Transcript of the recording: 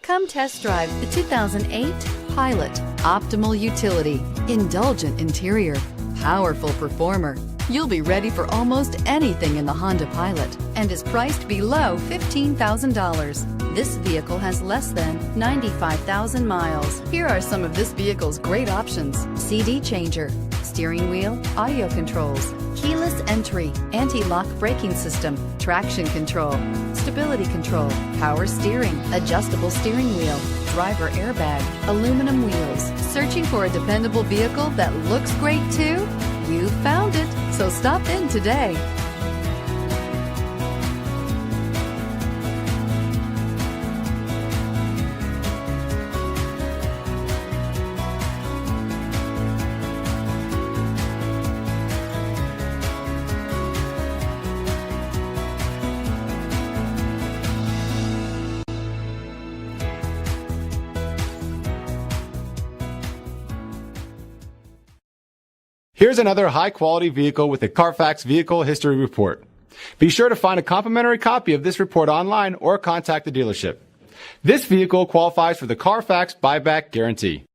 Come test drive the 2008 Pilot. Optimal utility, indulgent interior, powerful performer. You'll be ready for almost anything in the Honda Pilot and is priced below $15,000. This vehicle has less than 95,000 miles. Here are some of this vehicle's great options: CD changer, steering wheel audio controls, keyless entry, anti-lock braking system, traction control, stability control, power steering, adjustable steering wheel, driver airbag, aluminum wheels. Searching for a dependable vehicle that looks great too? You found it, so stop in today. Here's another high-quality vehicle with a Carfax Vehicle History Report. Be sure to find a complimentary copy of this report online or contact the dealership. This vehicle qualifies for the Carfax Buyback Guarantee.